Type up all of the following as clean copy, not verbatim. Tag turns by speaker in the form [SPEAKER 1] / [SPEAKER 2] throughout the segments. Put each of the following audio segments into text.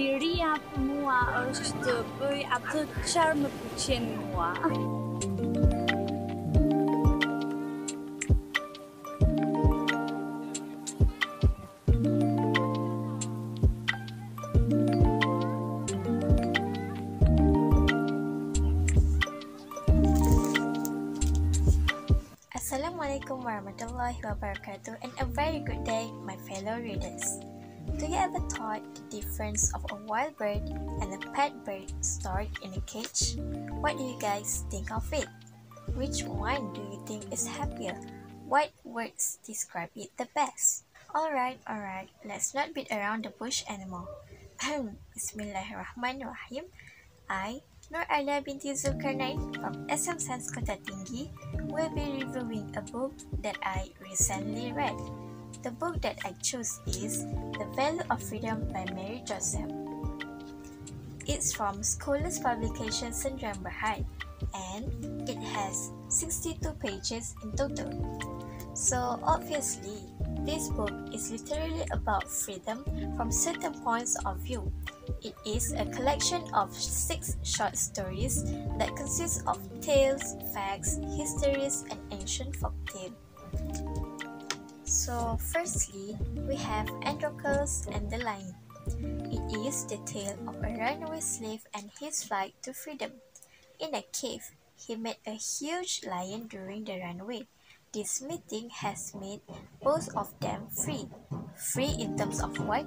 [SPEAKER 1] Diri semua harus diberi atau cara mempunyai semua.
[SPEAKER 2] Assalamualaikum warahmatullahi wabarakatuh, and a very good day, my fellow readers. Do you ever thought the difference of a wild bird and a pet bird stored in a cage? What do you guys think of it? Which one do you think is happier? What words describe it the best? Alright, let's not beat around the bush anymore. Bismillahirrahmanirrahim. I, Nuraleeya binti Zulkarnain from SM Sains Kota Tinggi, will be reviewing a book that I recently read. The book that I chose is The Value of Freedom by Mary Joseph. It's from Scholars Publication Sdn Bhd, and it has 62 pages in total. So obviously, this book is literally about freedom from certain points of view. It is a collection of 6 short stories that consist of tales, facts, histories, and ancient folktales. So firstly, we have Androcles and the Lion. It is the tale of a runaway slave and his flight to freedom. In a cave, he met a huge lion during the runaway. This meeting has made both of them free. Free in terms of what?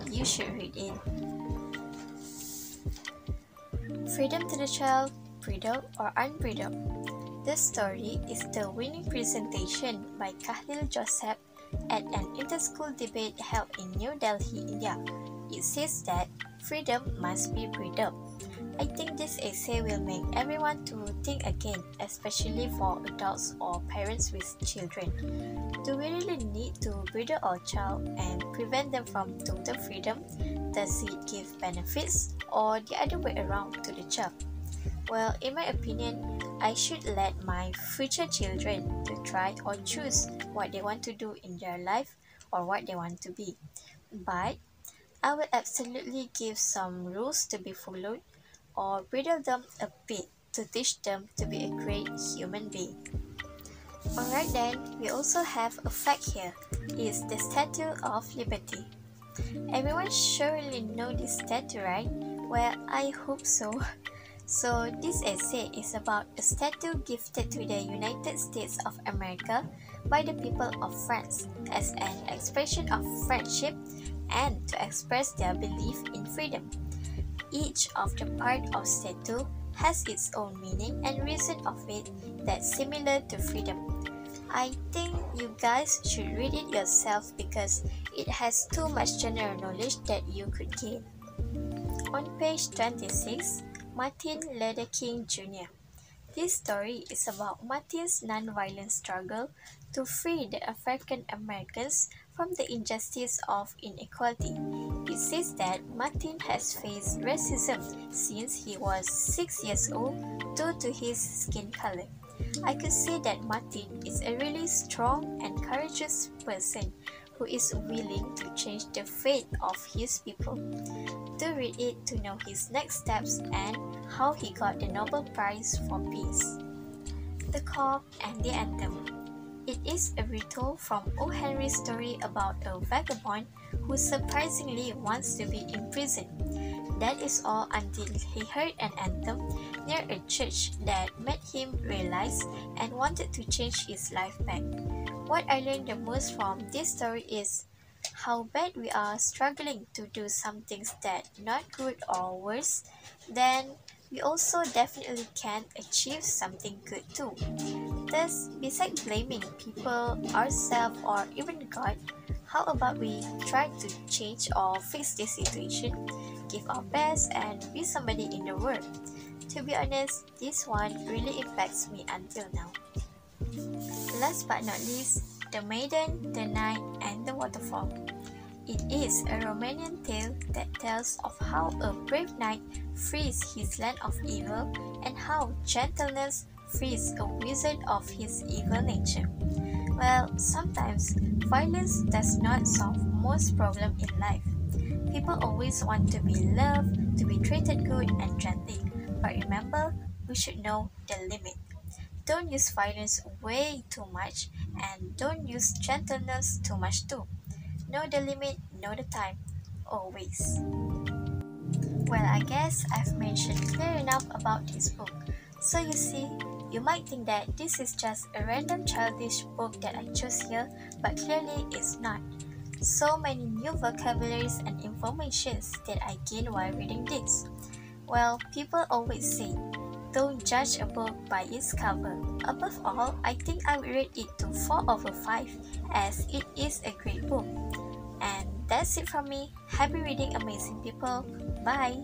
[SPEAKER 2] You should read it. Freedom to the Child, Bridled or Unbridled. This story is the winning presentation by Khalil Joseph at an inter-school debate held in New Delhi, India. It says that freedom must be bridled. I think this essay will make everyone to think again, especially for adults or parents with children. Do we really need to bridle our child and prevent them from total freedom? Does it give benefits or the other way around to the child? Well, in my opinion, I should let my future children to try or choose what they want to do in their life or what they want to be. But I will absolutely give some rules to be followed or bridle them a bit to teach them to be a great human being. Alright then, we also have a fact here. It's the Statue of Liberty. Everyone surely know this statue, right? Well, I hope so. So this essay is about a statue gifted to the United States of America by the people of France as an expression of friendship and to express their belief in freedom. Each of the part of statue has its own meaning and reason of it that's similar to freedom. I think you guys should read it yourself because it has too much general knowledge that you could gain. On page 26, Martin Luther King Jr. This story is about Martin's non-violent struggle to free the African Americans from the injustice of inequality. It says that Martin has faced racism since he was 6 years old due to his skin color. I could say that Martin is a really strong and courageous person who is willing to change the fate of his people. Do read it to know his next steps and how he got the Nobel Prize for Peace. The Cock and the Anthem. It is a retold from O. Henry's story about a vagabond who surprisingly wants to be imprisoned. That is all until he heard an anthem near a church that made him realize and wanted to change his life back. What I learned the most from this story is how bad we are struggling to do some things that not good or worse, then we also definitely can achieve something good too. Thus, besides blaming people, ourselves, or even God, how about we try to change or fix this situation, give our best, and be somebody in the world? To be honest, this one really impacts me until now. Last but not least, The Maiden, the Knight, and the Waterfall. It is a Romanian tale that tells of how a brave knight frees his land of evil and how gentleness frees a wizard of his evil nature. Well, sometimes violence does not solve most problems in life. People always want to be loved, to be treated good and gently. But remember, we should know the limit. Don't use violence way too much, and don't use gentleness too much too. Know the limit, know the time, always. Well, I guess I've mentioned clear enough about this book. So you see, you might think that this is just a random childish book that I chose here, but clearly it's not. So many new vocabularies and informations that I gained while reading this. Well, people always say, don't judge a book by its cover. Above all, I think I would rate it to 4/5 as it is a great book. And that's it from me. Happy reading, amazing people. Bye.